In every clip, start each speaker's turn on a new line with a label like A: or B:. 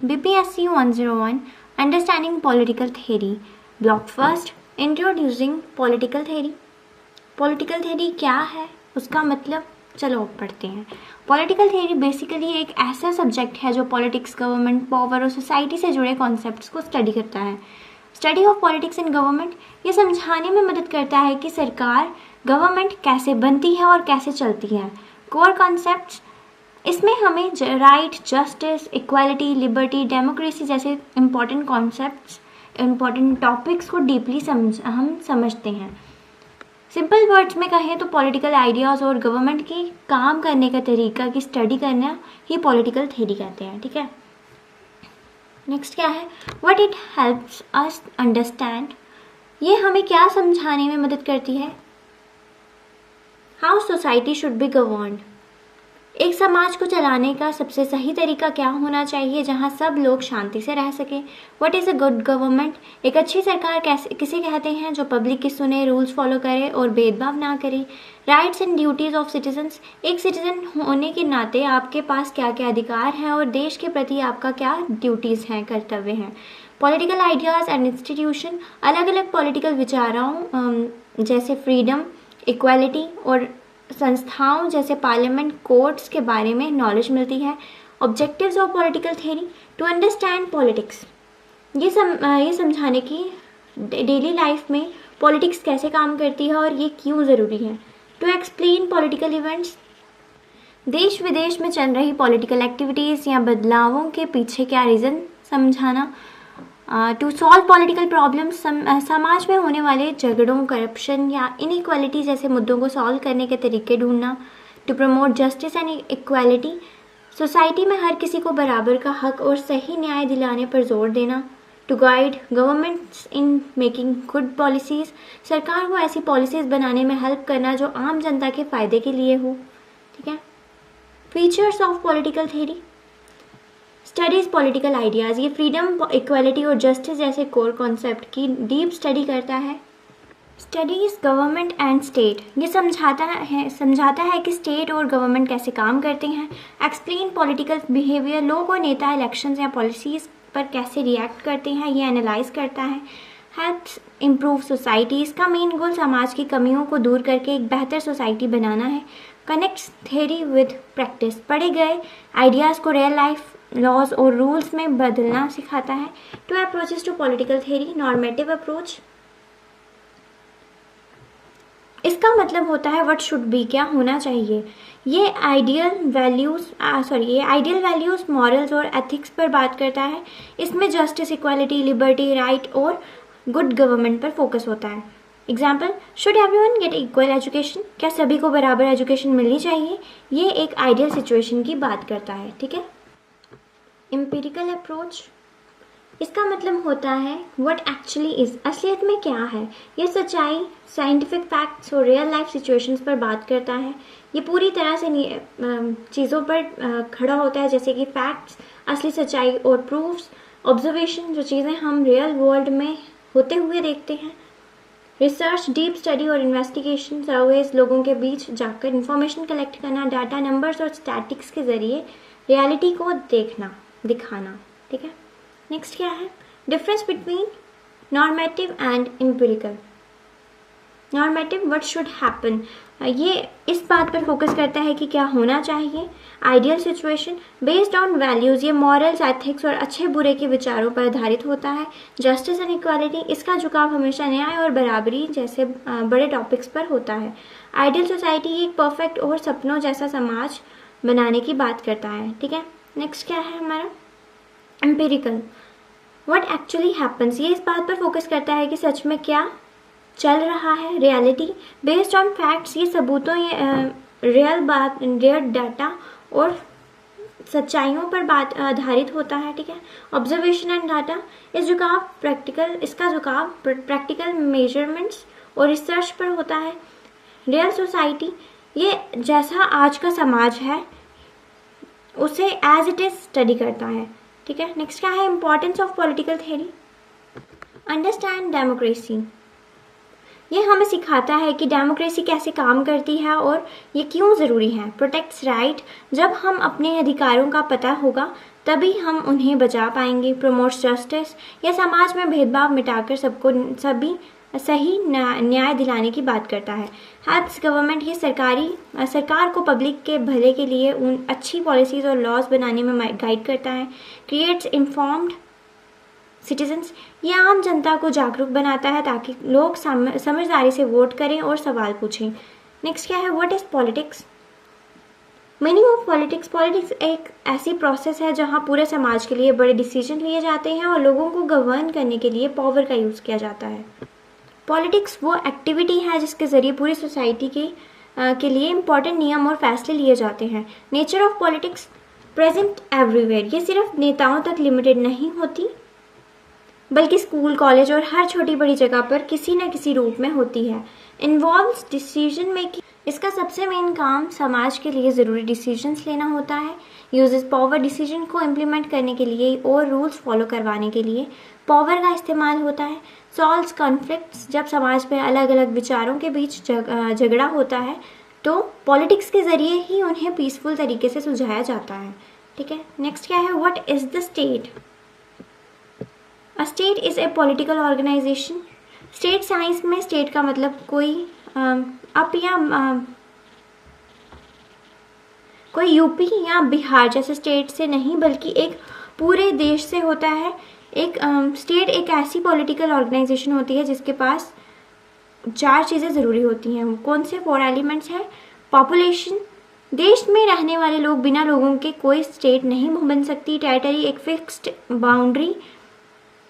A: BPSC 101 Understanding Political Theory Block First Introducing Political Theory। Political theory क्या है, उसका मतलब चलो पढ़ते हैं। पॉलिटिकल थ्योरी बेसिकली एक ऐसा सब्जेक्ट है जो पॉलिटिक्स, गवर्नमेंट, पावर और सोसाइटी से जुड़े कॉन्सेप्ट्स को स्टडी करता है। Study of politics and government ये समझाने में मदद करता है कि सरकार, गवर्नमेंट कैसे बनती है और कैसे चलती है। कोर कॉन्सेप्ट्स इसमें हमें right, justice, equality, liberty, democracy जैसे इम्पॉर्टेंट कॉन्सेप्ट्स, इम्पॉर्टेंट टॉपिक्स को डीपली हम समझते हैं। सिंपल वर्ड्स में कहें तो पॉलिटिकल आइडियाज़ और गवर्नमेंट के काम करने का तरीका की स्टडी करना ही पॉलिटिकल थ्योरी कहते हैं। ठीक है, नेक्स्ट क्या है, what it helps us understand, ये हमें क्या समझाने में मदद करती है। How society should be governed, एक समाज को चलाने का सबसे सही तरीका क्या होना चाहिए जहां सब लोग शांति से रह सकें। What is a good government, एक अच्छी सरकार किसे कहते हैं जो पब्लिक की सुने, रूल्स फॉलो करे और भेदभाव ना करे। Rights and duties of citizens, एक सिटीजन होने के नाते आपके पास क्या क्या अधिकार हैं और देश के प्रति आपका क्या ड्यूटीज़ हैं, कर्तव्य हैं। पॉलिटिकल आइडियाज़ एंड इंस्टीट्यूशन, अलग अलग पॉलिटिकल विचारों जैसे फ्रीडम, इक्वालिटी और संस्थाओं जैसे पार्लियामेंट, कोर्ट्स के बारे में नॉलेज मिलती है। Objectives of political theory, to understand politics, ये समझाने की डेली लाइफ में पॉलिटिक्स कैसे काम करती है और ये क्यों ज़रूरी है। टू एक्सप्लेन पॉलिटिकल इवेंट्स, देश विदेश में चल रही पॉलिटिकल एक्टिविटीज़ या बदलावों के पीछे क्या रीज़न समझाना। टू सॉल्व पॉलिटिकल प्रॉब्लम्स, समाज में होने वाले झगड़ों, करप्शन या इनइक्वालिटी जैसे मुद्दों को सॉल्व करने के तरीके ढूंढना। To promote justice and equality, society में हर किसी को बराबर का हक और सही न्याय दिलाने पर जोर देना। To guide governments in making good policies, सरकार को ऐसी पॉलिसीज़ बनाने में हेल्प करना जो आम जनता के फ़ायदे के लिए हो। ठीक है, features of political theory, studies political ideas, ये फ्रीडम, इक्वालिटी और जस्टिस जैसे कोर कॉन्सेप्ट की डीप स्टडी करता है। स्टडीज़ गवर्नमेंट एंड स्टेट, ये समझाता है कि स्टेट और गवर्नमेंट कैसे काम करते हैं। एक्सप्लेन पॉलिटिकल बिहेवियर, लोग और नेता इलेक्शंस या पॉलिसीज़ पर कैसे रिएक्ट करते हैं, ये एनालाइज करता है। हेल्प्स इम्प्रूव सोसाइटी, इसका मेन गोल समाज की कमियों को दूर करके एक बेहतर सोसाइटी बनाना है। कनेक्ट्स थ्योरी विद प्रैक्टिस, पढ़े गए आइडियाज़ को रियल लाइफ लॉज और रूल्स में बदलना सिखाता है। Two approaches to political theory, normative approach, इसका मतलब होता है व्हाट शुड बी, क्या होना चाहिए। ये आइडियल वैल्यूज़, मॉरल्स और एथिक्स पर बात करता है। इसमें जस्टिस, इक्वालिटी, लिबर्टी, राइट और गुड गवर्नमेंट पर फोकस होता है। Example, should everyone get equal education, क्या सभी को बराबर एजुकेशन मिलनी चाहिए। ये एक आइडियल सिचुएशन की बात करता है। ठीक है, एम्पिरिकल अप्रोच, इसका मतलब होता है व्हाट एक्चुअली इज़, असलियत में क्या है। ये सच्चाई, साइंटिफिक फैक्ट्स और रियल लाइफ सिचुएशंस पर बात करता है। ये पूरी तरह से चीज़ों पर खड़ा होता है जैसे कि फैक्ट्स, असली सच्चाई और प्रूफ्स, ऑब्जर्वेशन, जो चीज़ें हम रियल वर्ल्ड में होते हुए देखते हैं। रिसर्च, डीप स्टडी और इन्वेस्टिगेशन, सर्वेज, लोगों के बीच जाकर इंफॉर्मेशन कलेक्ट करना, डाटा, नंबर्स और स्टैटिक्स के ज़रिए रियलिटी को दिखाना। ठीक है, नेक्स्ट क्या है, difference between normative and empirical. Normative, what should happen, ये इस बात पर फोकस करता है कि क्या होना चाहिए। Ideal situation, based on values, ये मॉरल्स, एथिक्स और अच्छे बुरे के विचारों पर आधारित होता है। जस्टिस एंड इक्वालिटी, इसका झुकाव हमेशा न्याय और बराबरी जैसे बड़े टॉपिक्स पर होता है। आइडियल सोसाइटी, एक परफेक्ट और सपनों जैसा समाज बनाने की बात करता है। ठीक है, नेक्स्ट क्या है हमारा, एम्पिरिकल, व्हाट एक्चुअली हैपन्स, ये इस बात पर फोकस करता है कि सच में क्या चल रहा है। रियलिटी, बेस्ड ऑन फैक्ट्स, ये सबूतों, रियल डाटा और सच्चाइयों पर आधारित होता है। ठीक है, ऑब्जर्वेशन एंड डाटा, इसका झुकाव प्रैक्टिकल मेजरमेंट्स और रिसर्च पर होता है। रियल सोसाइटी, ये जैसा आज का समाज है उसे एज इट इज स्टडी करता है। ठीक है, नेक्स्ट क्या है, importance of political theory, understand democracy, ये हमें सिखाता है कि डेमोक्रेसी कैसे काम करती है और ये क्यों ज़रूरी है। प्रोटेक्ट्स राइट, जब हम अपने अधिकारों का पता होगा तभी हम उन्हें बचा पाएंगे। प्रमोट्स जस्टिस, यह समाज में भेदभाव मिटाकर सबको सभी सही न्याय दिलाने की बात करता है। हेल्प्स गवर्नमेंट, ये सरकार को पब्लिक के भले के लिए उन अच्छी पॉलिसीज़ और लॉज बनाने में गाइड करता है। क्रिएट्स इन्फॉर्म्ड सिटीजन्स, ये आम जनता को जागरूक बनाता है ताकि लोग समझदारी से वोट करें और सवाल पूछें। नेक्स्ट क्या है, what is politics? Meaning of politics, politics एक ऐसी प्रोसेस है जहाँ पूरे समाज के लिए बड़े डिसीजन लिए जाते हैं और लोगों को गवर्न करने के लिए पावर का यूज़ किया जाता है। पॉलिटिक्स वो एक्टिविटी है जिसके ज़रिए पूरी सोसाइटी के लिए इम्पोर्टेंट नियम और फैसले लिए जाते हैं। Nature of politics, present everywhere, ये सिर्फ नेताओं तक लिमिटेड नहीं होती बल्कि स्कूल, कॉलेज और हर छोटी बड़ी जगह पर किसी न किसी रूप में होती है। इन्वॉल्व्स डिसीजन मेकिंग, इसका सबसे मेन काम समाज के लिए ज़रूरी डिसीजंस लेना होता है। यूजेस पावर, डिसीजन को इम्प्लीमेंट करने के लिए और रूल्स फॉलो करवाने के लिए पावर का इस्तेमाल होता है। सॉल्व्स कॉन्फ्लिक्ट्स, जब समाज में अलग अलग विचारों के बीच झगड़ा होता है तो पॉलिटिक्स के ज़रिए ही उन्हें पीसफुल तरीके से सुलझाया जाता है। ठीक है, नेक्स्ट क्या है, what is the state? A state is a political organisation. State science में स्टेट का मतलब कोई कोई यूपी या बिहार जैसे स्टेट से नहीं बल्कि एक पूरे देश से होता है। एक स्टेट एक ऐसी पॉलिटिकल ऑर्गेनाइजेशन होती है जिसके पास 4 चीज़ें ज़रूरी होती हैं। कौन से 4 एलिमेंट्स हैं? पॉपुलेशन, देश में रहने वाले लोग, बिना लोगों के कोई स्टेट नहीं बन सकती। टेरिटरी, एक फिक्स्ड बाउंड्री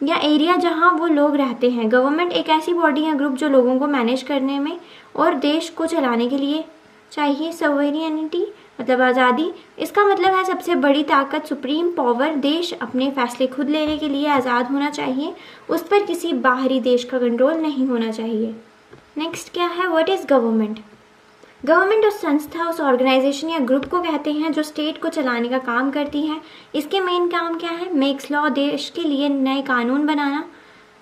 A: या एरिया जहां वो लोग रहते हैं। गवर्नमेंट, एक ऐसी बॉडी या ग्रुप जो लोगों को मैनेज करने में और देश को चलाने के लिए चाहिए। सॉवरेनिटी मतलब आज़ादी, इसका मतलब है सबसे बड़ी ताकत, सुप्रीम पावर। देश अपने फैसले खुद लेने के लिए आज़ाद होना चाहिए, उस पर किसी बाहरी देश का कंट्रोल नहीं होना चाहिए। नेक्स्ट क्या है, व्हाट इज़ गवर्नमेंट? गवर्नमेंट उस संस्था, उस ऑर्गेनाइजेशन या ग्रुप को कहते हैं जो स्टेट को चलाने का काम करती है। इसके मेन काम क्या है? मेक्स लॉ, देश के लिए नए कानून बनाना।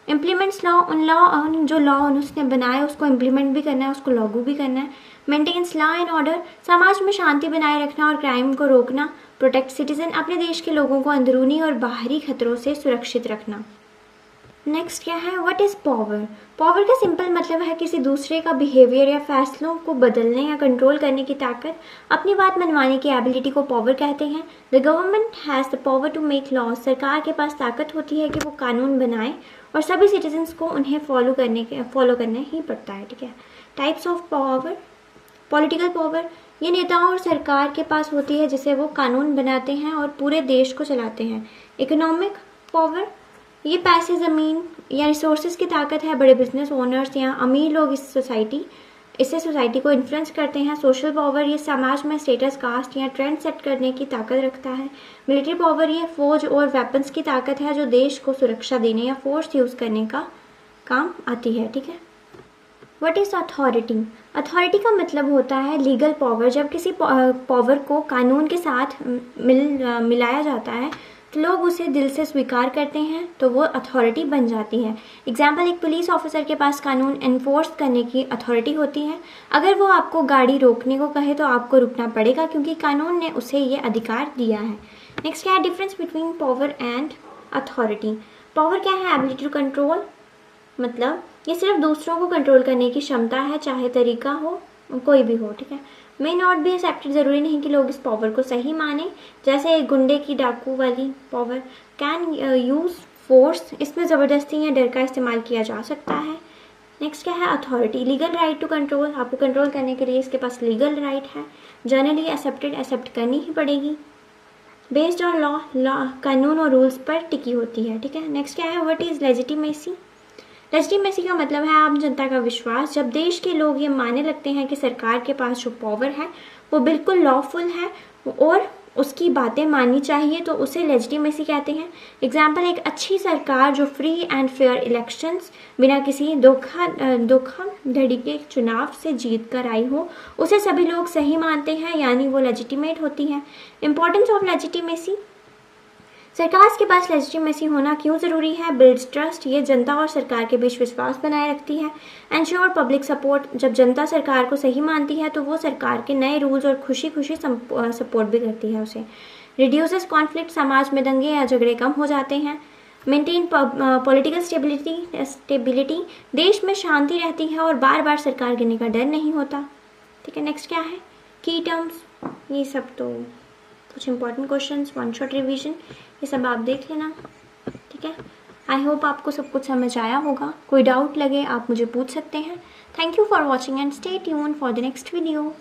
A: इम्प्लीमेंट्स लॉ, उन जो लॉ उसने बनाए उसको इम्प्लीमेंट भी करना है, उसको लागू भी करना है। मेंटेन्स लॉ एंड ऑर्डर, समाज में शांति बनाए रखना और क्राइम को रोकना। प्रोटेक्ट सिटीजन, अपने देश के लोगों को अंदरूनी और बाहरी खतरों से सुरक्षित रखना। नेक्स्ट क्या है, व्हाट इज़ पावर? पावर का सिंपल मतलब है किसी दूसरे का बिहेवियर या फैसलों को बदलने या कंट्रोल करने की ताकत। अपनी बात मनवाने की एबिलिटी को पावर कहते हैं। The government has the power to make laws, सरकार के पास ताकत होती है कि वो कानून बनाए और सभी सिटीजन्स को उन्हें फॉलो करना ही पड़ता है। ठीक है, types of power, political power, ये नेताओं और सरकार के पास होती है जिसे वो कानून बनाते हैं और पूरे देश को चलाते हैं। इकोनॉमिक पावर, ये पैसे, ज़मीन या रिसोर्सेज की ताकत है। बड़े बिजनेस ओनर्स या अमीर लोग इससे सोसाइटी को इन्फ्लुएंस करते हैं। सोशल पावर, ये समाज में स्टेटस, कास्ट या ट्रेंड सेट करने की ताकत रखता है। मिलिट्री पावर, ये फौज और वेपन्स की ताकत है जो देश को सुरक्षा देने या फोर्स यूज़ करने का काम आती है। ठीक है, व्हाट इज़ अथॉरिटी? अथॉरिटी का मतलब होता है लीगल पावर। जब किसी पावर को कानून के साथ मिलाया जाता है तो लोग उसे दिल से स्वीकार करते हैं तो वो अथॉरिटी बन जाती है। एग्जाम्पल, एक पुलिस ऑफिसर के पास कानून एनफोर्स करने की अथॉरिटी होती है। अगर वो आपको गाड़ी रोकने को कहे तो आपको रुकना पड़ेगा क्योंकि कानून ने उसे ये अधिकार दिया है। नेक्स्ट क्या है, difference between power and authority? Power क्या है? एबिलिटी टू कंट्रोल, मतलब ये सिर्फ दूसरों को कंट्रोल करने की क्षमता है, चाहे तरीका हो कोई भी हो। ठीक है, मे नॉट बी एक्सेप्टेड, ज़रूरी नहीं कि लोग इस पावर को सही माने। जैसे एक गुंडे की डाकू वाली पावर। कैन यूज़ फोर्स, इसमें ज़बरदस्ती या डर का इस्तेमाल किया जा सकता है। नेक्स्ट क्या है, authority, legal right to control, आपको कंट्रोल करने के लिए इसके पास लीगल राइट है। जनरली एक्सेप्ट करनी ही पड़ेगी। बेस्ड ऑन लॉ, कानून और रूल्स पर टिकी होती है। ठीक है, नेक्स्ट क्या है, व्हाट इज़ लेजिटिमेसी? लेजिटिमेसी का मतलब है आम जनता का विश्वास। जब देश के लोग ये मानने लगते हैं कि सरकार के पास जो पावर है वो बिल्कुल लॉफुल है और उसकी बातें माननी चाहिए तो उसे लेजिटिमेसी कहते हैं। एग्जाम्पल, एक अच्छी सरकार जो फ्री एंड फेयर इलेक्शंस बिना किसी धोखाधड़ी के चुनाव से जीत कर आई हो उसे सभी लोग सही मानते हैं, यानी वो लेजिटिमेट होती है। इंपॉर्टेंस ऑफ लेजिटिमेसी, सरकार के पास लेजिटिमेसी होना क्यों ज़रूरी है? बिल्ड्स ट्रस्ट, ये जनता और सरकार के बीच विश्वास बनाए रखती है। एंश्योर पब्लिक सपोर्ट, जब जनता सरकार को सही मानती है तो वो सरकार के नए रूल्स और खुशी खुशी सपोर्ट भी करती है उसे। रिड्यूसेस कॉन्फ्लिक्ट, समाज में दंगे या झगड़े कम हो जाते हैं। मेंटेन पॉलिटिकल स्टेबिलिटी, देश में शांति रहती है और बार बार सरकार गिरने का डर नहीं होता। ठीक है, नेक्स्ट क्या है, की टर्म्स, ये सब तो कुछ important questions, one shot revision, ये सब आप देख लेना। ठीक है, आई होप आपको सब कुछ समझ आया होगा। कोई डाउट लगे आप मुझे पूछ सकते हैं। Thank you for watching and stay tune for the next video.